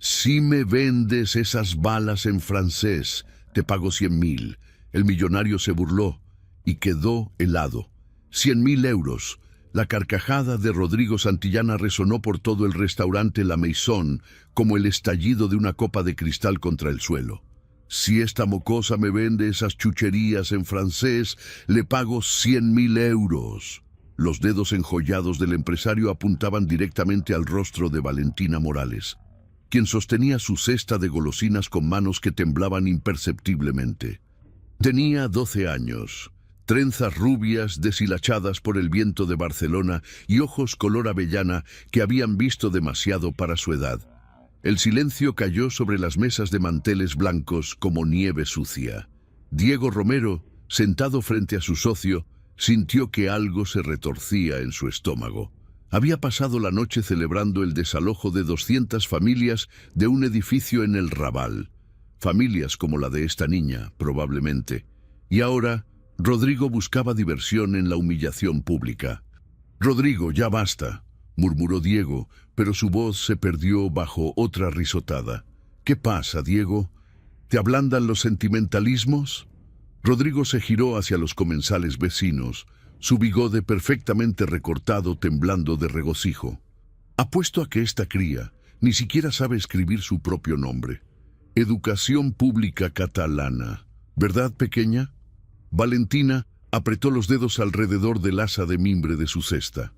Si me vendes esas balas en francés, te pago 100.000. El millonario se burló y quedó helado. 100.000 euros. La carcajada de Rodrigo Santillana resonó por todo el restaurante La Maison como el estallido de una copa de cristal contra el suelo. Si esta mocosa me vende esas chucherías en francés, le pago 100.000 euros. Los dedos enjollados del empresario apuntaban directamente al rostro de Valentina Morales, quien sostenía su cesta de golosinas con manos que temblaban imperceptiblemente. Tenía 12 años, trenzas rubias deshilachadas por el viento de Barcelona y ojos color avellana que habían visto demasiado para su edad. El silencio cayó sobre las mesas de manteles blancos como nieve sucia. Diego Romero, sentado frente a su socio, sintió que algo se retorcía en su estómago. Había pasado la noche celebrando el desalojo de 200 familias de un edificio en el Raval. Familias como la de esta niña, probablemente. Y ahora, Rodrigo buscaba diversión en la humillación pública. «Rodrigo, ya basta», murmuró Diego, pero su voz se perdió bajo otra risotada. «¿Qué pasa, Diego? ¿Te ablandan los sentimentalismos?» Rodrigo se giró hacia los comensales vecinos, su bigote perfectamente recortado temblando de regocijo. «Apuesto a que esta cría ni siquiera sabe escribir su propio nombre. Educación pública catalana, ¿verdad, pequeña?» Valentina apretó los dedos alrededor del asa de mimbre de su cesta.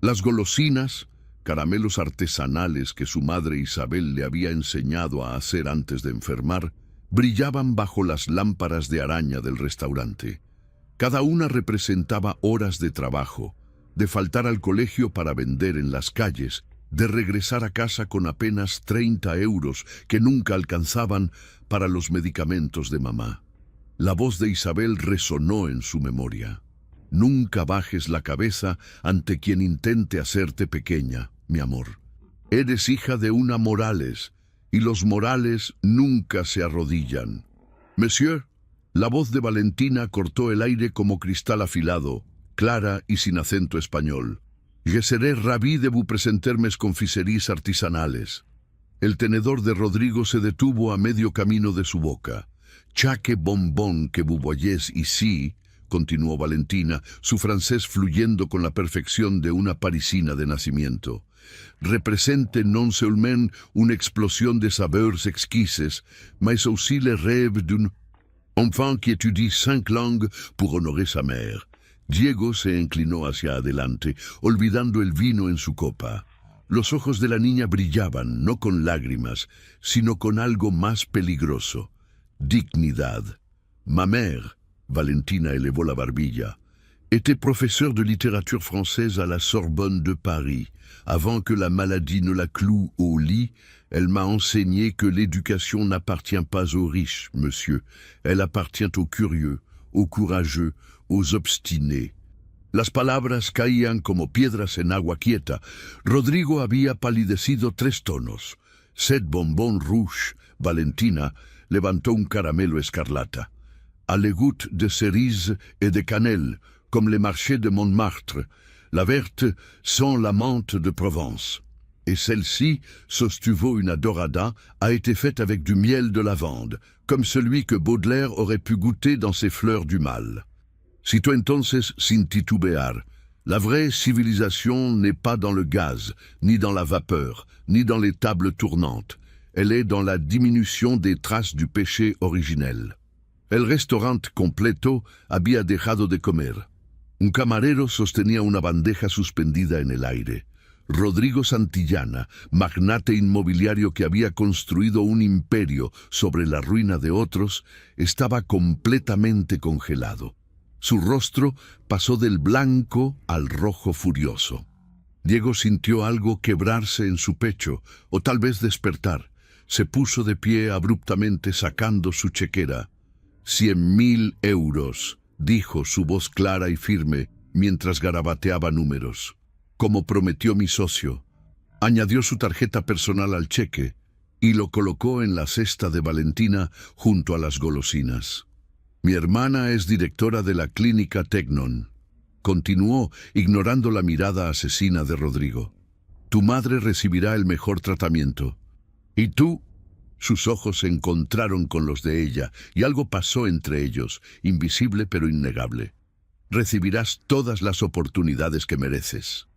Las golosinas, caramelos artesanales que su madre Isabel le había enseñado a hacer antes de enfermar, brillaban bajo las lámparas de araña del restaurante. Cada una representaba horas de trabajo, de faltar al colegio para vender en las calles, de regresar a casa con apenas 30 euros que nunca alcanzaban para los medicamentos de mamá. La voz de Isabel resonó en su memoria. «Nunca bajes la cabeza ante quien intente hacerte pequeña, mi amor. Eres hija de una Morales, y los Morales nunca se arrodillan». «Monsieur», la voz de Valentina cortó el aire como cristal afilado, clara y sin acento español. «Je serai ravi de vous présenter mes confiseries artisanales». El tenedor de Rodrigo se detuvo a medio camino de su boca. «Chaque bonbon que vous voyez ici», continuó Valentina, su francés fluyendo con la perfección de una parisina de nacimiento, «represente non seulement una explosión de saveurs exquises, mais aussi le rêve d'un enfant qui étudie 5 langues pour honorer sa mère». Diego se inclinó hacia adelante, olvidando el vino en su copa. Los ojos de la niña brillaban, no con lágrimas, sino con algo más peligroso: dignidad. «Ma mère», Valentina elevó la barbilla, «était professeur de littérature française à la Sorbonne de Paris. Avant que la maladie ne la cloue au lit, elle m'a enseigné que l'éducation n'appartient pas aux riches, monsieur. Elle appartient aux curieux, aux courageux, aux obstinés». Las palabras caían como piedras en agua quieta. Rodrigo había palidecido 3 tonos. «Cet bonbon rouge», Valentina levantó un caramelo escarlata. «À les gouttes de cerise et de cannelle, comme les marchés de Montmartre. La verte sent la menthe de Provence. Et celle-ci, sostuvo una dorada, a été faite avec du miel de lavande, comme celui que Baudelaire aurait pu goûter dans ses fleurs du mal». Citó entonces sin titubear: «La vraie civilisation n'est pas dans le gaz, ni dans la vapeur, ni dans les tables tournantes. Elle est dans la diminution des traces du péché originel». El restaurante completo había dejado de comer. Un camarero sostenía una bandeja suspendida en el aire. Rodrigo Santillana, magnate inmobiliario que había construido un imperio sobre la ruina de otros, estaba completamente congelado. Su rostro pasó del blanco al rojo furioso. Diego sintió algo quebrarse en su pecho, o tal vez despertar. Se puso de pie abruptamente sacando su chequera. 100.000 euros, dijo su voz clara y firme mientras garabateaba números. Como prometió mi socio. Añadió su tarjeta personal al cheque y lo colocó en la cesta de Valentina junto a las golosinas. «Mi hermana es directora de la clínica Tegnon», continuó, ignorando la mirada asesina de Rodrigo. «Tu madre recibirá el mejor tratamiento. ¿Y tú? Sus ojos se encontraron con los de ella, y algo pasó entre ellos, invisible pero innegable. Recibirás todas las oportunidades que mereces.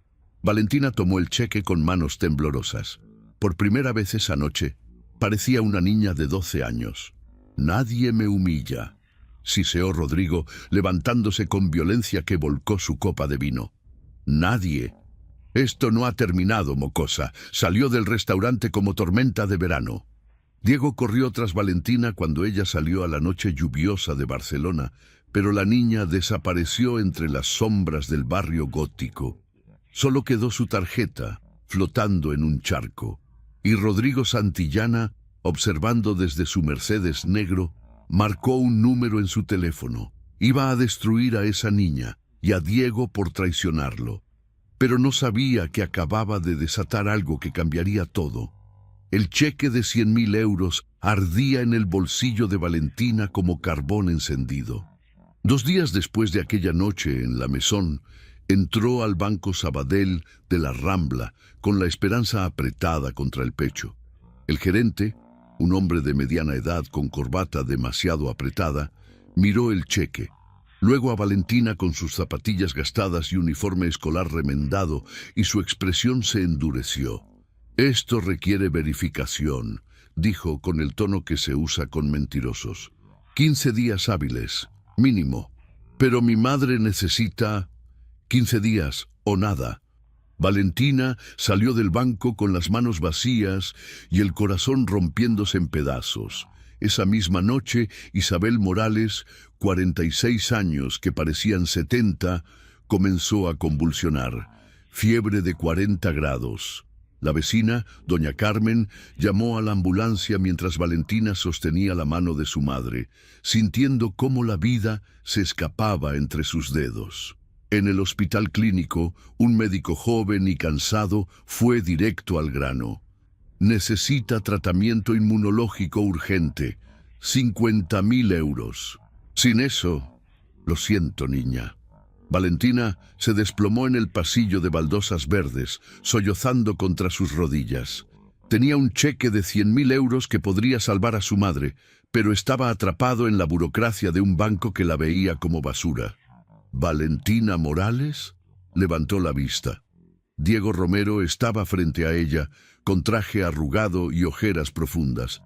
Valentina tomó el cheque con manos temblorosas. Por primera vez esa noche, parecía una niña de 12 años. Nadie me humilla, siseó Rodrigo, levantándose con violencia que volcó su copa de vino. Nadie. Esto no ha terminado, mocosa. Salió del restaurante como tormenta de verano. Diego corrió tras Valentina cuando ella salió a la noche lluviosa de Barcelona, pero la niña desapareció entre las sombras del barrio gótico. Solo quedó su tarjeta, flotando en un charco, y Rodrigo Santillana, observando desde su Mercedes negro, marcó un número en su teléfono. Iba a destruir a esa niña y a Diego por traicionarlo, pero no sabía que acababa de desatar algo que cambiaría todo. El cheque de 100.000 euros ardía en el bolsillo de Valentina como carbón encendido. 2 días después de aquella noche en la Mesón, entró al Banco Sabadell de la Rambla con la esperanza apretada contra el pecho. El gerente, un hombre de mediana edad con corbata demasiado apretada, miró el cheque, luego a Valentina con sus zapatillas gastadas y uniforme escolar remendado, y su expresión se endureció. «Esto requiere verificación», dijo con el tono que se usa con mentirosos. 15 días hábiles, mínimo. Pero mi madre necesita 15 días o nada. Valentina salió del banco con las manos vacías y el corazón rompiéndose en pedazos. Esa misma noche, Isabel Morales, 46 años que parecían 70, comenzó a convulsionar. Fiebre de 40 grados. La vecina, doña Carmen, llamó a la ambulancia mientras Valentina sostenía la mano de su madre, sintiendo cómo la vida se escapaba entre sus dedos. En el hospital clínico, un médico joven y cansado fue directo al grano. Necesita tratamiento inmunológico urgente. 50.000 euros. Sin eso, lo siento, niña. Valentina se desplomó en el pasillo de baldosas verdes, sollozando contra sus rodillas. Tenía un cheque de 100.000 euros que podría salvar a su madre, pero estaba atrapado en la burocracia de un banco que la veía como basura. ¿Valentina Morales? Levantó la vista. Diego Romero estaba frente a ella, con traje arrugado y ojeras profundas.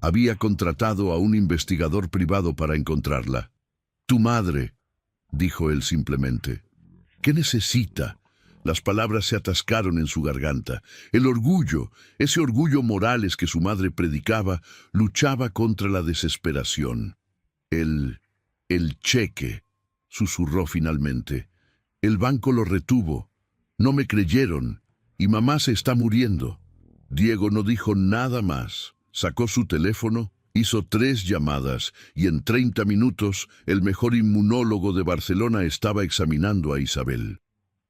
Había contratado a un investigador privado para encontrarla. «Tu madre», dijo él simplemente. «¿Qué necesita?» Las palabras se atascaron en su garganta. El orgullo, ese orgullo Morales que su madre predicaba, luchaba contra la desesperación. El cheque», susurró finalmente. «El banco lo retuvo. No me creyeron. Y mamá se está muriendo». Diego no dijo nada más. Sacó su teléfono, hizo 3 llamadas y en 30 minutos el mejor inmunólogo de Barcelona estaba examinando a Isabel.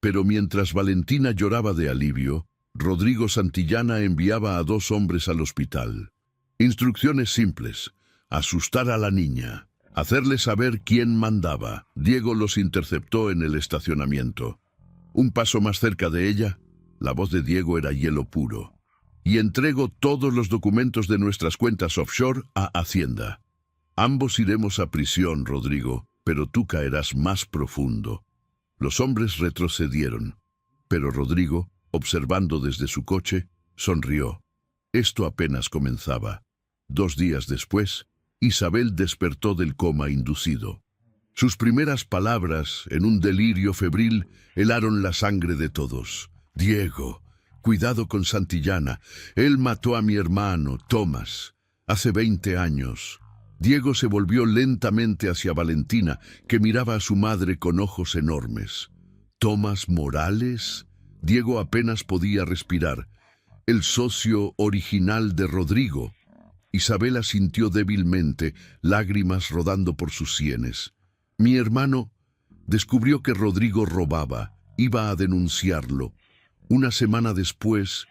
Pero mientras Valentina lloraba de alivio, Rodrigo Santillana enviaba a 2 hombres al hospital. Instrucciones simples: asustar a la niña, hacerle saber quién mandaba. Diego los interceptó en el estacionamiento. Un paso más cerca de ella, la voz de Diego era hielo puro. «Y entrego todos los documentos de nuestras cuentas offshore a Hacienda. Ambos iremos a prisión, Rodrigo, pero tú caerás más profundo». Los hombres retrocedieron, pero Rodrigo, observando desde su coche, sonrió. Esto apenas comenzaba. 2 días después, Isabel despertó del coma inducido. Sus primeras palabras, en un delirio febril, helaron la sangre de todos. «Diego, cuidado con Santillana. Él mató a mi hermano, Tomás, hace 20 años». Diego se volvió lentamente hacia Valentina, que miraba a su madre con ojos enormes. «¿Tomás Morales?» Diego apenas podía respirar. «El socio original de Rodrigo». Isabela sintió débilmente, lágrimas rodando por sus sienes. «Mi hermano descubrió que Rodrigo robaba. Iba a denunciarlo. Una semana después,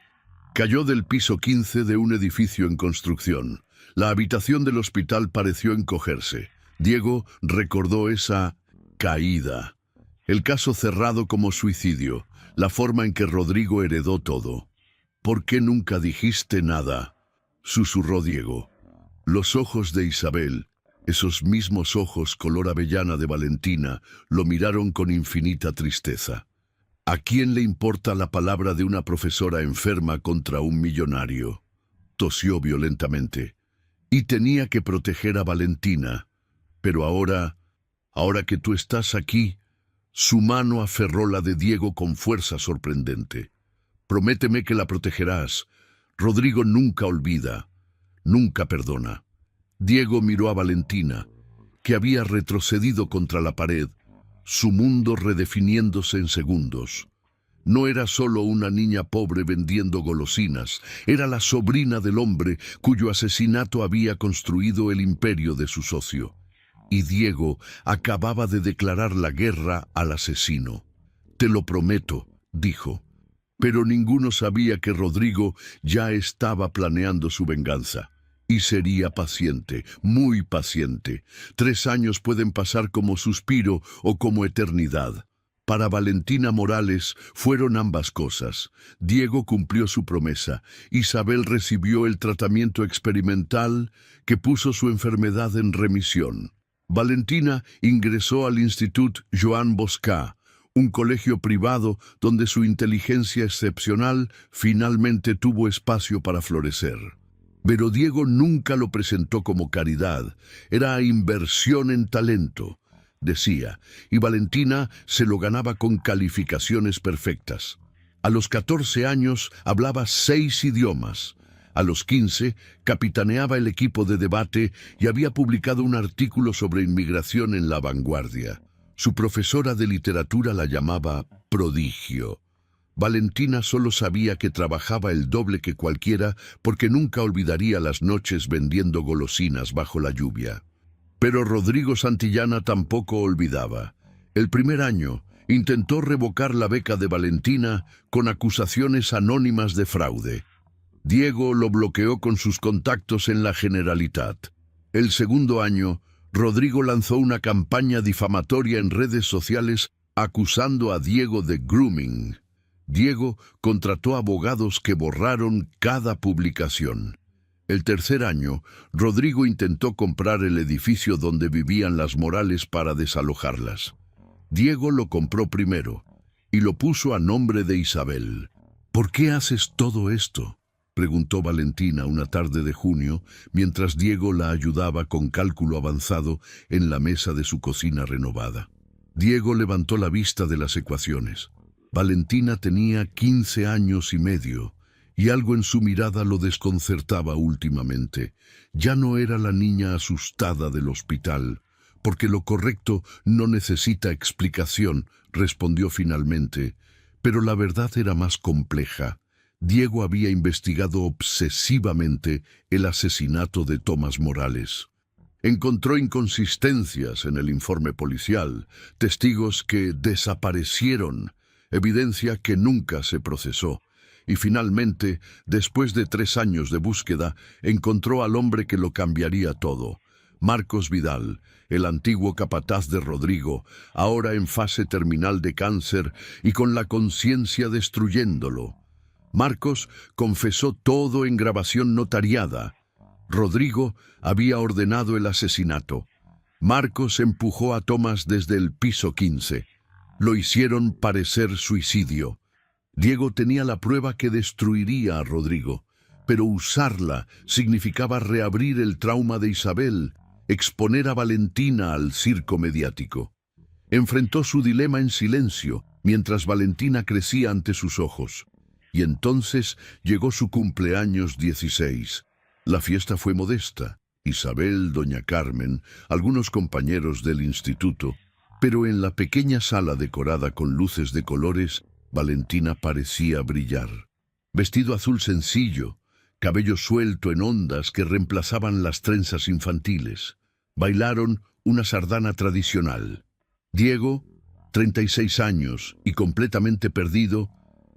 cayó del piso 15 de un edificio en construcción. La habitación del hospital pareció encogerse. Diego recordó esa caída. El caso cerrado como suicidio, la forma en que Rodrigo heredó todo. «¿Por qué nunca dijiste nada?». susurró Diego. Los ojos de Isabel, esos mismos ojos color avellana de Valentina, lo miraron con infinita tristeza. ¿A quién le importa la palabra de una profesora enferma contra un millonario? Tosió violentamente. Y tenía que proteger a Valentina. Pero ahora que tú estás aquí, su mano aferró la de Diego con fuerza sorprendente. Prométeme que la protegerás. Rodrigo nunca olvida, nunca perdona. Diego miró a Valentina, que había retrocedido contra la pared, su mundo redefiniéndose en segundos. No era solo una niña pobre vendiendo golosinas, era la sobrina del hombre cuyo asesinato había construido el imperio de su socio. Y Diego acababa de declarar la guerra al asesino. «Te lo prometo», dijo. Pero ninguno sabía que Rodrigo ya estaba planeando su venganza. Y sería paciente, muy paciente. 3 años pueden pasar como suspiro o como eternidad. Para Valentina Morales fueron ambas cosas. Diego cumplió su promesa. Isabel recibió el tratamiento experimental que puso su enfermedad en remisión. Valentina ingresó al Institut Joan Bosca, un colegio privado donde su inteligencia excepcional finalmente tuvo espacio para florecer. Pero Diego nunca lo presentó como caridad, era inversión en talento, decía, y Valentina se lo ganaba con calificaciones perfectas. A los 14 años hablaba 6 idiomas. A los 15 capitaneaba el equipo de debate y había publicado un artículo sobre inmigración en La Vanguardia. Su profesora de literatura la llamaba prodigio. Valentina solo sabía que trabajaba el doble que cualquiera porque nunca olvidaría las noches vendiendo golosinas bajo la lluvia. Pero Rodrigo Santillana tampoco olvidaba. El primer año intentó revocar la beca de Valentina con acusaciones anónimas de fraude. Diego lo bloqueó con sus contactos en la Generalitat. El segundo año, Rodrigo lanzó una campaña difamatoria en redes sociales acusando a Diego de grooming. Diego contrató abogados que borraron cada publicación. El tercer año, Rodrigo intentó comprar el edificio donde vivían las Morales para desalojarlas. Diego lo compró primero y lo puso a nombre de Isabel. «¿Por qué haces todo esto?», preguntó Valentina una tarde de junio, mientras Diego la ayudaba con cálculo avanzado en la mesa de su cocina renovada. Diego levantó la vista de las ecuaciones. Valentina tenía 15 años y medio, y algo en su mirada lo desconcertaba últimamente. Ya no era la niña asustada del hospital, porque lo correcto no necesita explicación, respondió finalmente, pero la verdad era más compleja. Diego había investigado obsesivamente el asesinato de Tomás Morales. Encontró inconsistencias en el informe policial, testigos que desaparecieron, evidencia que nunca se procesó. Y finalmente, después de 3 años de búsqueda, encontró al hombre que lo cambiaría todo. Marcos Vidal, el antiguo capataz de Rodrigo, ahora en fase terminal de cáncer y con la conciencia destruyéndolo. Marcos confesó todo en grabación notariada. Rodrigo había ordenado el asesinato. Marcos empujó a Tomás desde el piso 15. Lo hicieron parecer suicidio. Diego tenía la prueba que destruiría a Rodrigo, pero usarla significaba reabrir el trauma de Isabel, exponer a Valentina al circo mediático. Enfrentó su dilema en silencio, mientras Valentina crecía ante sus ojos. Y entonces llegó su cumpleaños 16. La fiesta fue modesta. Isabel, doña Carmen, algunos compañeros del instituto, pero en la pequeña sala decorada con luces de colores, Valentina parecía brillar. Vestido azul sencillo, cabello suelto en ondas que reemplazaban las trenzas infantiles. Bailaron una sardana tradicional. Diego, 36 años y completamente perdido,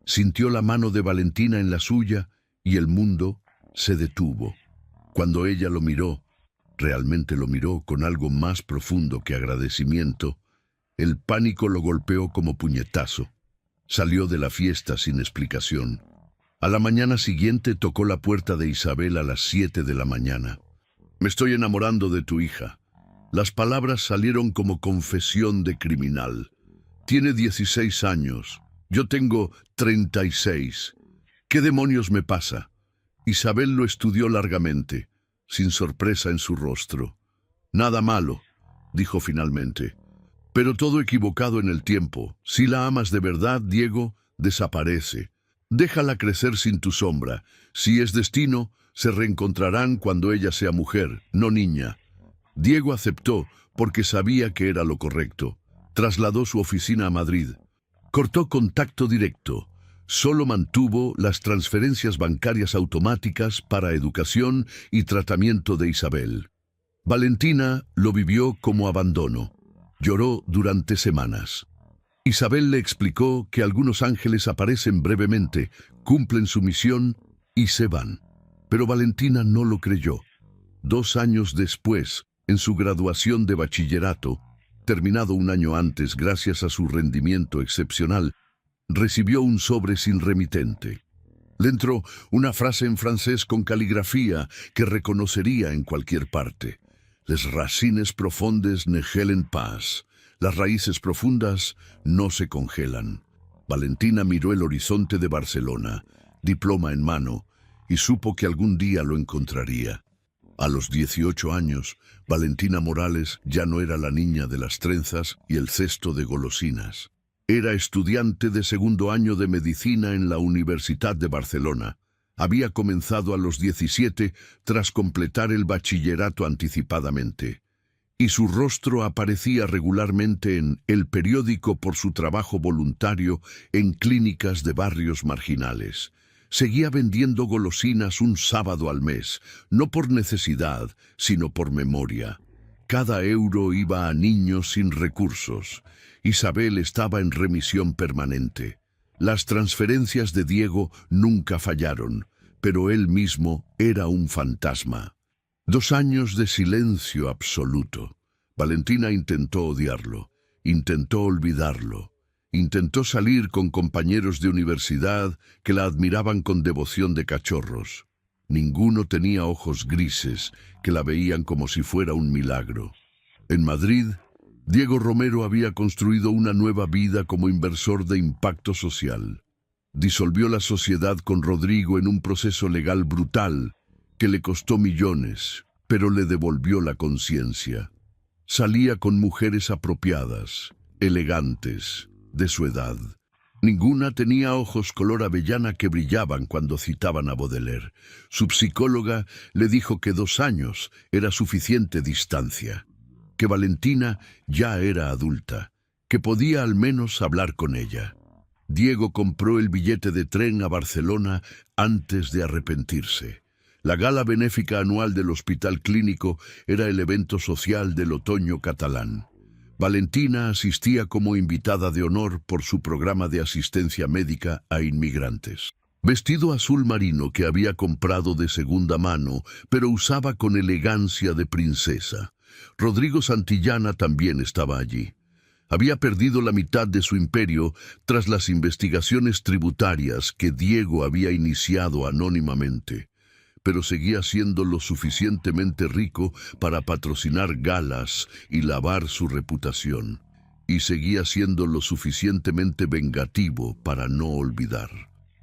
sintió la mano de Valentina en la suya y el mundo se detuvo. Cuando ella lo miró, realmente lo miró con algo más profundo que agradecimiento, el pánico lo golpeó como puñetazo. Salió de la fiesta sin explicación. A la mañana siguiente tocó la puerta de Isabel a las 7 de la mañana. «Me estoy enamorando de tu hija». Las palabras salieron como confesión de criminal. «Tiene 16 años. Yo tengo 36. ¿Qué demonios me pasa?» Isabel lo estudió largamente, sin sorpresa en su rostro. «Nada malo», dijo finalmente. «Pero todo equivocado en el tiempo. Si la amas de verdad, Diego, desaparece. Déjala crecer sin tu sombra. Si es destino, se reencontrarán cuando ella sea mujer, no niña». Diego aceptó porque sabía que era lo correcto. Trasladó su oficina a Madrid. Cortó contacto directo. Solo mantuvo las transferencias bancarias automáticas para educación y tratamiento de Isabel. Valentina lo vivió como abandono. Lloró durante semanas. Isabel le explicó que algunos ángeles aparecen brevemente, cumplen su misión y se van. Pero Valentina no lo creyó. 2 años después, en su graduación de bachillerato, terminado un año antes gracias a su rendimiento excepcional, recibió un sobre sin remitente. Le entró una frase en francés con caligrafía que reconocería en cualquier parte. «Les racines profondes ne gelen pas». Las raíces profundas no se congelan. Valentina miró el horizonte de Barcelona, diploma en mano, y supo que algún día lo encontraría. A los 18 años, Valentina Morales ya no era la niña de las trenzas y el cesto de golosinas. Era estudiante de segundo año de medicina en la Universidad de Barcelona. Había comenzado a los 17 tras completar el bachillerato anticipadamente. Y su rostro aparecía regularmente en El Periódico por su trabajo voluntario en clínicas de barrios marginales. Seguía vendiendo golosinas un sábado al mes, no por necesidad, sino por memoria. Cada euro iba a niños sin recursos. Isabel estaba en remisión permanente. Las transferencias de Diego nunca fallaron, pero él mismo era un fantasma. 2 años de silencio absoluto. Valentina intentó odiarlo, intentó olvidarlo, intentó salir con compañeros de universidad que la admiraban con devoción de cachorros. Ninguno tenía ojos grises que la veían como si fuera un milagro. En Madrid, Diego Romero había construido una nueva vida como inversor de impacto social. Disolvió la sociedad con Rodrigo en un proceso legal brutal que le costó millones, pero le devolvió la conciencia. Salía con mujeres apropiadas, elegantes, de su edad. Ninguna tenía ojos color avellana que brillaban cuando citaban a Baudelaire. Su psicóloga le dijo que 2 años era suficiente distancia, que Valentina ya era adulta, que podía al menos hablar con ella. Diego compró el billete de tren a Barcelona antes de arrepentirse. La gala benéfica anual del Hospital Clínico era el evento social del otoño catalán. Valentina asistía como invitada de honor por su programa de asistencia médica a inmigrantes. Vestido azul marino que había comprado de segunda mano, pero usaba con elegancia de princesa. Rodrigo Santillana también estaba allí. Había perdido la mitad de su imperio tras las investigaciones tributarias que Diego había iniciado anónimamente, pero seguía siendo lo suficientemente rico para patrocinar galas y lavar su reputación, y seguía siendo lo suficientemente vengativo para no olvidar.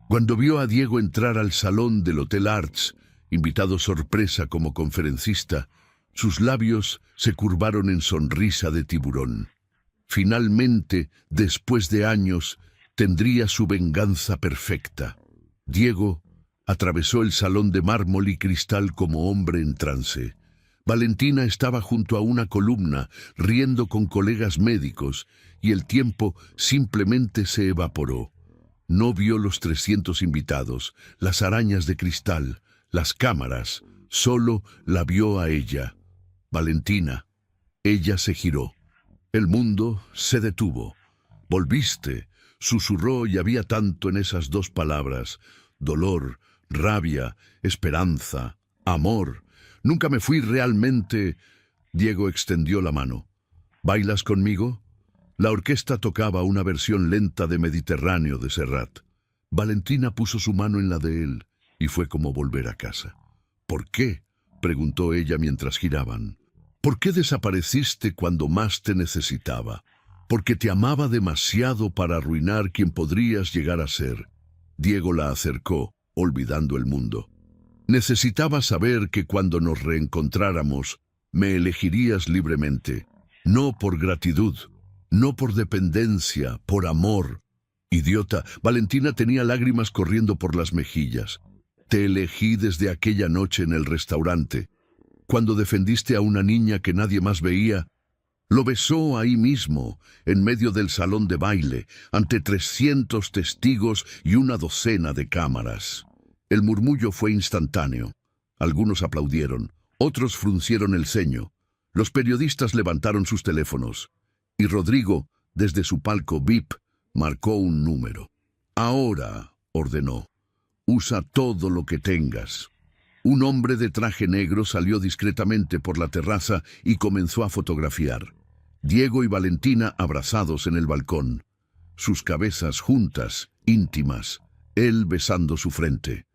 Cuando vio a Diego entrar al salón del Hotel Arts, invitado sorpresa como conferencista, sus labios se curvaron en sonrisa de tiburón. Finalmente, después de años, tendría su venganza perfecta. Diego atravesó el salón de mármol y cristal como hombre en trance. Valentina estaba junto a una columna, riendo con colegas médicos, y el tiempo simplemente se evaporó. No vio los 300 invitados, las arañas de cristal, las cámaras, solo la vio a ella. Valentina. Ella se giró. El mundo se detuvo. «Volviste», susurró, y había tanto en esas 2 palabras: dolor, rabia, esperanza, amor. «Nunca me fui realmente». Diego extendió la mano. «¿Bailas conmigo?». La orquesta tocaba una versión lenta de Mediterráneo de Serrat. Valentina puso su mano en la de él y fue como volver a casa. ¿Por qué?, preguntó ella mientras giraban. ¿Por qué desapareciste cuando más te necesitaba? Porque te amaba demasiado para arruinar quien podrías llegar a ser. Diego la acercó, olvidando el mundo. Necesitaba saber que cuando nos reencontráramos, me elegirías libremente. No por gratitud, no por dependencia, por amor. Idiota, Valentina tenía lágrimas corriendo por las mejillas. Te elegí desde aquella noche en el restaurante. Cuando defendiste a una niña que nadie más veía, lo besó ahí mismo, en medio del salón de baile, ante 300 testigos y una docena de cámaras. El murmullo fue instantáneo. Algunos aplaudieron, otros fruncieron el ceño. Los periodistas levantaron sus teléfonos. Y Rodrigo, desde su palco VIP, marcó un número. Ahora, ordenó, usa todo lo que tengas. Un hombre de traje negro salió discretamente por la terraza y comenzó a fotografiar. Diego y Valentina abrazados en el balcón, sus cabezas juntas, íntimas, él besando su frente.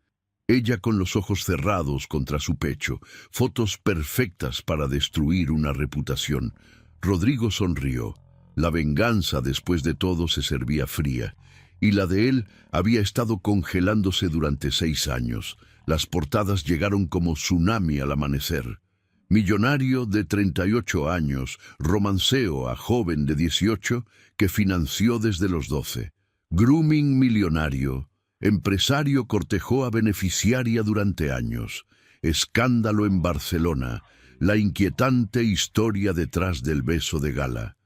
Ella con los ojos cerrados contra su pecho, fotos perfectas para destruir una reputación. Rodrigo sonrió. La venganza, después de todo, se servía fría, y la de él había estado congelándose durante 6 años. Las portadas llegaron como tsunami al amanecer. Millonario de 38 años, romanceo a joven de 18 que financió desde los 12. Grooming millonario, empresario cortejó a beneficiaria durante años. Escándalo en Barcelona, la inquietante historia detrás del beso de gala.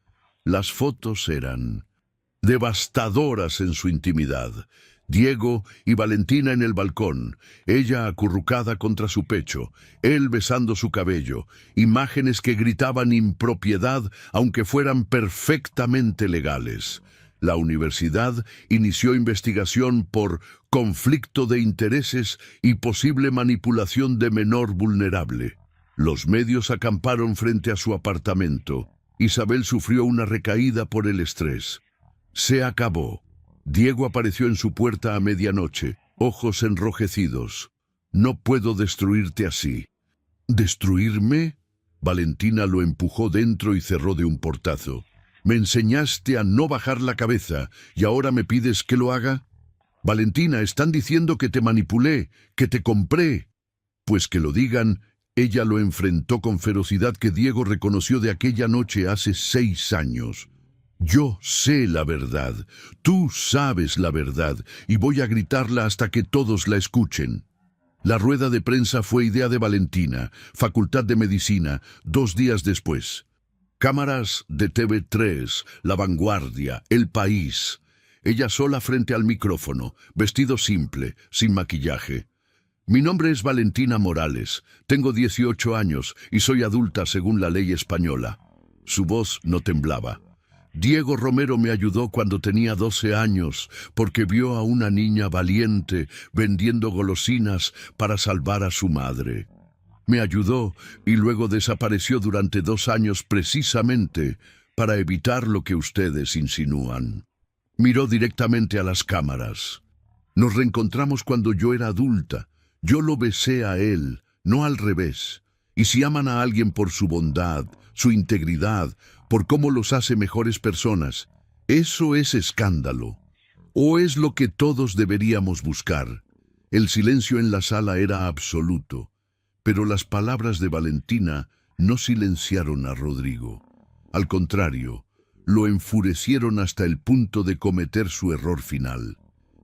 Las fotos eran devastadoras en su intimidad. Diego y Valentina en el balcón, ella acurrucada contra su pecho, él besando su cabello, imágenes que gritaban impropiedad aunque fueran perfectamente legales. La universidad inició investigación por conflicto de intereses y posible manipulación de menor vulnerable. Los medios acamparon frente a su apartamento. Isabel sufrió una recaída por el estrés. Se acabó. Diego apareció en su puerta a medianoche, ojos enrojecidos. No puedo destruirte así. ¿Destruirme? Valentina lo empujó dentro y cerró de un portazo. Me enseñaste a no bajar la cabeza y ahora me pides que lo haga. Valentina, están diciendo que te manipulé, que te compré. Pues que lo digan. Ella lo enfrentó con ferocidad que Diego reconoció de aquella noche hace 6 años. Yo sé la verdad, tú sabes la verdad, y voy a gritarla hasta que todos la escuchen. La rueda de prensa fue idea de Valentina, Facultad de Medicina, 2 días después. Cámaras de TV3, La Vanguardia, El País. Ella sola frente al micrófono, vestido simple, sin maquillaje. Mi nombre es Valentina Morales, tengo 18 años y soy adulta según la ley española. Su voz no temblaba. Diego Romero me ayudó cuando tenía 12 años porque vio a una niña valiente vendiendo golosinas para salvar a su madre. Me ayudó y luego desapareció durante 2 años precisamente para evitar lo que ustedes insinúan. Miró directamente a las cámaras. Nos reencontramos cuando yo era adulta. Yo lo besé a él, no al revés. Y si aman a alguien por su bondad, su integridad, por cómo los hace mejores personas, eso es escándalo. ¿O es lo que todos deberíamos buscar? El silencio en la sala era absoluto, pero las palabras de Valentina no silenciaron a Rodrigo. Al contrario, lo enfurecieron hasta el punto de cometer su error final.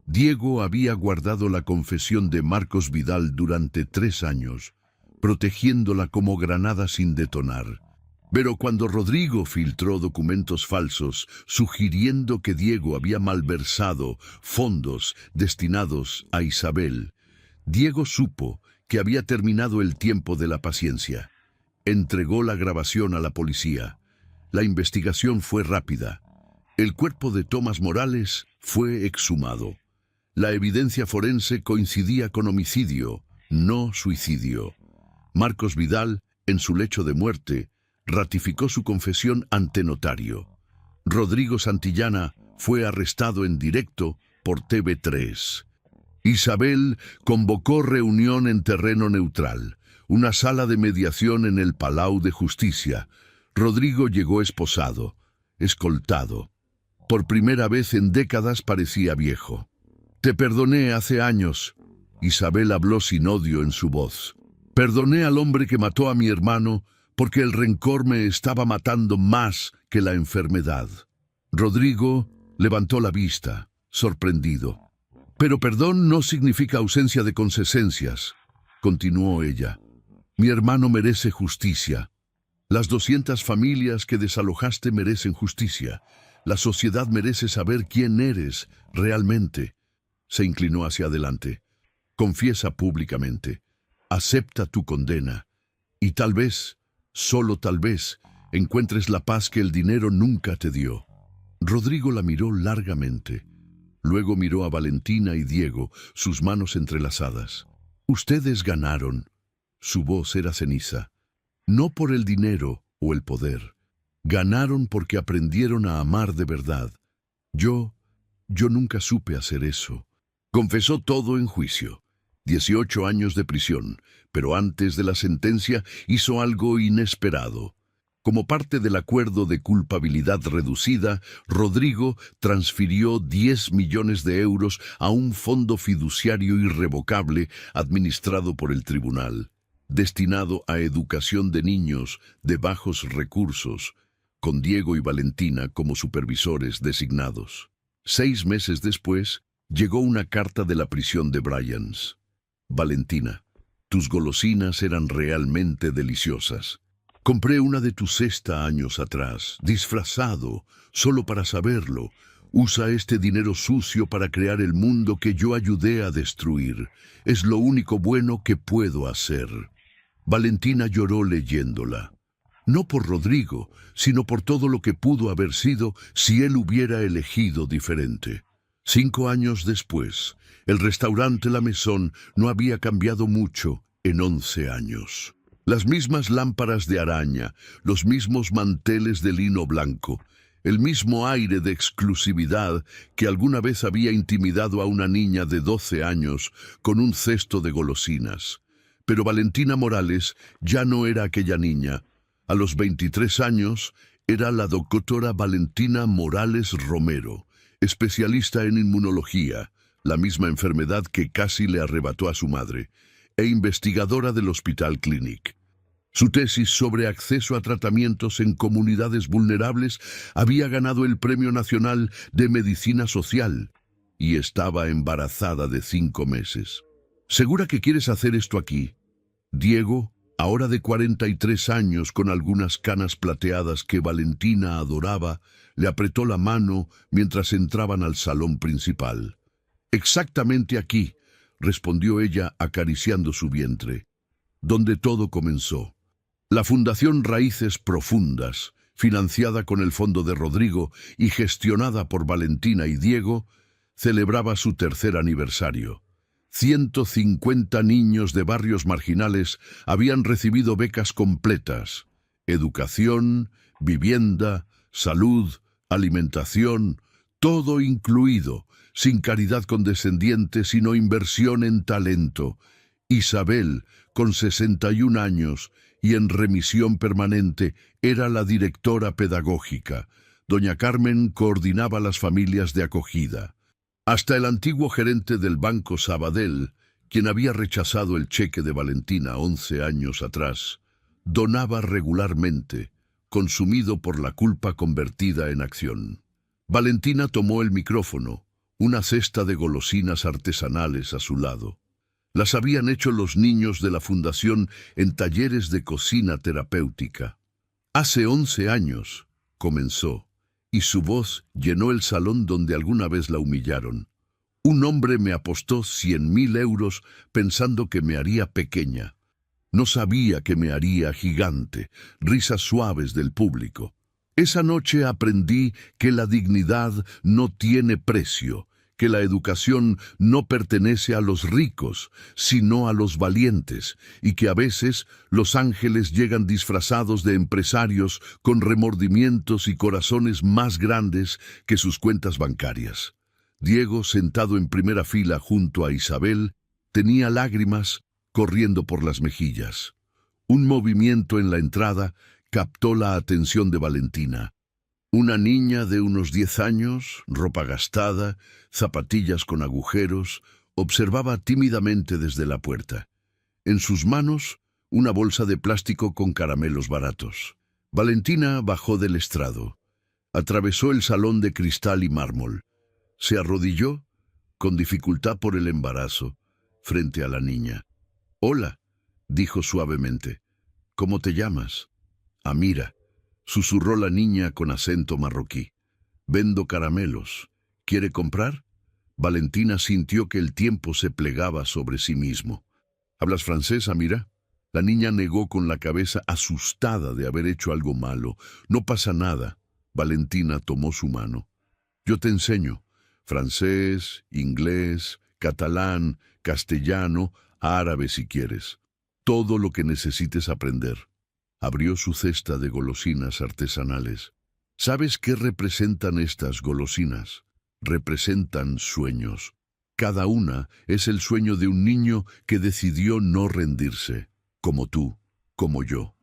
Diego había guardado la confesión de Marcos Vidal durante 3 años, protegiéndola como granada sin detonar. Pero cuando Rodrigo filtró documentos falsos, sugiriendo que Diego había malversado fondos destinados a Isabel, Diego supo que había terminado el tiempo de la paciencia. Entregó la grabación a la policía. La investigación fue rápida. El cuerpo de Tomás Morales fue exhumado. La evidencia forense coincidía con homicidio, no suicidio. Marcos Vidal, en su lecho de muerte, ratificó su confesión ante notario. Rodrigo Santillana fue arrestado en directo por TV3. Isabel convocó reunión en terreno neutral, una sala de mediación en el Palau de Justicia. Rodrigo llegó esposado, escoltado. Por primera vez en décadas parecía viejo. «Te perdoné hace años». Isabel habló sin odio en su voz. «Perdoné al hombre que mató a mi hermano porque el rencor me estaba matando más que la enfermedad». Rodrigo levantó la vista, sorprendido. «Pero perdón no significa ausencia de consecuencias», continuó ella. «Mi hermano merece justicia. Las 200 familias que desalojaste merecen justicia. La sociedad merece saber quién eres realmente». Se inclinó hacia adelante. «Confiesa públicamente. Acepta tu condena. Y tal vez, solo tal vez, encuentres la paz que el dinero nunca te dio». Rodrigo la miró largamente. Luego miró a Valentina y Diego, sus manos entrelazadas. «Ustedes ganaron». Su voz era ceniza. «No por el dinero o el poder. Ganaron porque aprendieron a amar de verdad. Yo nunca supe hacer eso». Confesó todo en juicio. 18 años de prisión, pero antes de la sentencia hizo algo inesperado. Como parte del acuerdo de culpabilidad reducida, Rodrigo transfirió 10 millones de euros a un fondo fiduciario irrevocable administrado por el tribunal, destinado a educación de niños de bajos recursos, con Diego y Valentina como supervisores designados. 6 meses después, llegó una carta de la prisión de Brians. «Valentina, tus golosinas eran realmente deliciosas. Compré una de tu cesta años atrás, disfrazado, solo para saberlo. Usa este dinero sucio para crear el mundo que yo ayudé a destruir. Es lo único bueno que puedo hacer». Valentina lloró leyéndola. No por Rodrigo, sino por todo lo que pudo haber sido si él hubiera elegido diferente. 5 años después, el restaurante La Maison no había cambiado mucho en 11 años. Las mismas lámparas de araña, los mismos manteles de lino blanco, el mismo aire de exclusividad que alguna vez había intimidado a una niña de 12 años con un cesto de golosinas. Pero Valentina Morales ya no era aquella niña. A los 23 años era la doctora Valentina Morales Romero, especialista en inmunología, la misma enfermedad que casi le arrebató a su madre, e investigadora del Hospital Clínic. Su tesis sobre acceso a tratamientos en comunidades vulnerables había ganado el Premio Nacional de Medicina Social y estaba embarazada de 5 meses. ¿Segura que quieres hacer esto aquí? Diego, ahora de 43 años con algunas canas plateadas que Valentina adoraba, le apretó la mano mientras entraban al salón principal. «Exactamente aquí», respondió ella acariciando su vientre, «donde todo comenzó. La Fundación Raíces Profundas, financiada con el fondo de Rodrigo y gestionada por Valentina y Diego, celebraba su 3er aniversario. 150 niños de barrios marginales habían recibido becas completas: educación, vivienda, salud, alimentación, todo incluido, sin caridad condescendiente, sino inversión en talento. Isabel, con 61 años y en remisión permanente, era la directora pedagógica. Doña Carmen coordinaba las familias de acogida. Hasta el antiguo gerente del Banco Sabadell, quien había rechazado el cheque de Valentina 11 años atrás, donaba regularmente, consumido por la culpa convertida en acción. Valentina tomó el micrófono, una cesta de golosinas artesanales a su lado. Las habían hecho los niños de la fundación en talleres de cocina terapéutica. «Hace 11 años», comenzó, y su voz llenó el salón donde alguna vez la humillaron. «Un hombre me apostó 100.000 euros pensando que me haría pequeña. No sabía que me haría gigante». Risas suaves del público. «Esa noche aprendí que la dignidad no tiene precio, que la educación no pertenece a los ricos, sino a los valientes, y que a veces los ángeles llegan disfrazados de empresarios con remordimientos y corazones más grandes que sus cuentas bancarias». Diego, sentado en primera fila junto a Isabel, tenía lágrimas corriendo por las mejillas. Un movimiento en la entrada captó la atención de Valentina. Una niña de unos 10 años, ropa gastada, zapatillas con agujeros, observaba tímidamente desde la puerta. En sus manos, una bolsa de plástico con caramelos baratos. Valentina bajó del estrado. Atravesó el salón de cristal y mármol. Se arrodilló, con dificultad por el embarazo, frente a la niña. «Hola», dijo suavemente. «¿Cómo te llamas?» «Amira», susurró la niña con acento marroquí. «Vendo caramelos. ¿Quiere comprar?» Valentina sintió que el tiempo se plegaba sobre sí mismo. «¿Hablas francés, Amira?» La niña negó con la cabeza, asustada de haber hecho algo malo. «No pasa nada». Valentina tomó su mano. «Yo te enseño. Francés, inglés, catalán, castellano, árabe si quieres. Todo lo que necesites aprender». Abrió su cesta de golosinas artesanales. ¿Sabes qué representan estas golosinas? Representan sueños. Cada una es el sueño de un niño que decidió no rendirse, como tú, como yo.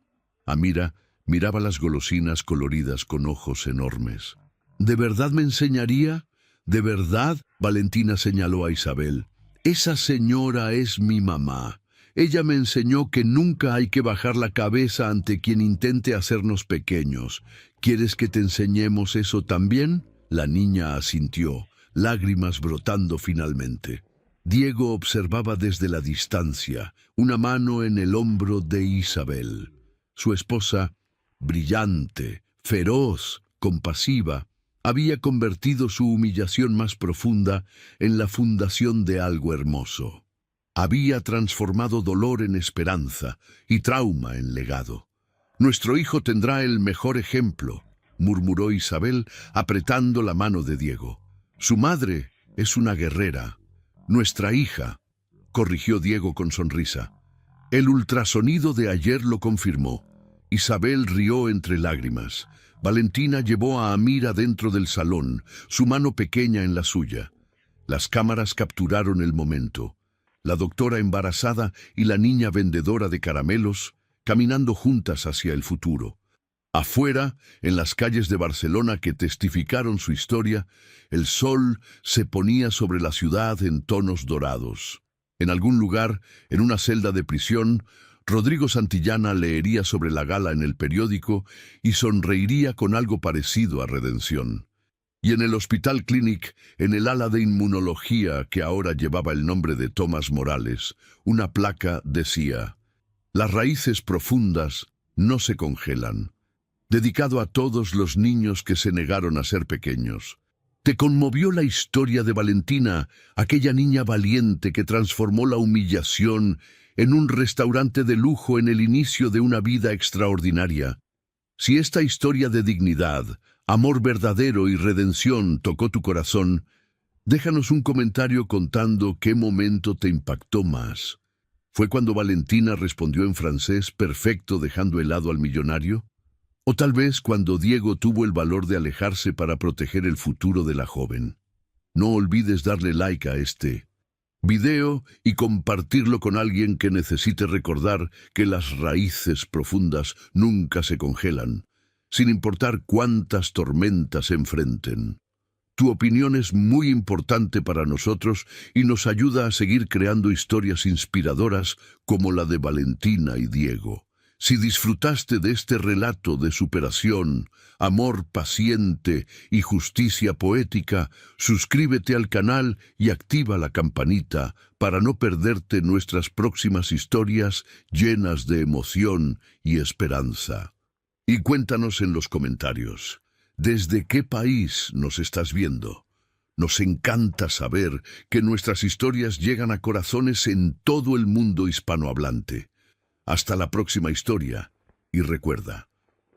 Amira miraba las golosinas coloridas con ojos enormes. ¿De verdad me enseñaría? ¿De verdad? Valentina señaló a Isabel. Esa señora es mi mamá. Ella me enseñó que nunca hay que bajar la cabeza ante quien intente hacernos pequeños. ¿Quieres que te enseñemos eso también? La niña asintió, lágrimas brotando finalmente. Diego observaba desde la distancia, una mano en el hombro de Isabel. Su esposa, brillante, feroz, compasiva, había convertido su humillación más profunda en la fundación de algo hermoso. Había transformado dolor en esperanza y trauma en legado. «Nuestro hijo tendrá el mejor ejemplo», murmuró Isabel, apretando la mano de Diego. «Su madre es una guerrera. Nuestra hija», corrigió Diego con sonrisa. El ultrasonido de ayer lo confirmó. Isabel rió entre lágrimas. Valentina llevó a Amira dentro del salón, su mano pequeña en la suya. Las cámaras capturaron el momento. La doctora embarazada y la niña vendedora de caramelos caminando juntas hacia el futuro. Afuera, en las calles de Barcelona que testificaron su historia, el sol se ponía sobre la ciudad en tonos dorados. En algún lugar, en una celda de prisión, Rodrigo Santillana leería sobre la gala en el periódico y sonreiría con algo parecido a redención. Y en el Hospital Clínic, en el ala de inmunología que ahora llevaba el nombre de Tomás Morales, una placa decía: «Las raíces profundas no se congelan». Dedicado a todos los niños que se negaron a ser pequeños. ¿Te conmovió la historia de Valentina, aquella niña valiente que transformó la humillación en un restaurante de lujo en el inicio de una vida extraordinaria? Si esta historia de dignidad, amor verdadero y redención tocó tu corazón, déjanos un comentario contando qué momento te impactó más. ¿Fue cuando Valentina respondió en francés perfecto dejando helado al millonario? ¿O tal vez cuando Diego tuvo el valor de alejarse para proteger el futuro de la joven? No olvides darle like a este video y compartirlo con alguien que necesite recordar que las raíces profundas nunca se congelan, sin importar cuántas tormentas se enfrenten. Tu opinión es muy importante para nosotros y nos ayuda a seguir creando historias inspiradoras como la de Valentina y Diego. Si disfrutaste de este relato de superación, amor paciente y justicia poética, suscríbete al canal y activa la campanita para no perderte nuestras próximas historias llenas de emoción y esperanza. Y cuéntanos en los comentarios, ¿desde qué país nos estás viendo? Nos encanta saber que nuestras historias llegan a corazones en todo el mundo hispanohablante. Hasta la próxima historia, y recuerda,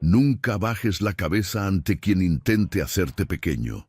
nunca bajes la cabeza ante quien intente hacerte pequeño.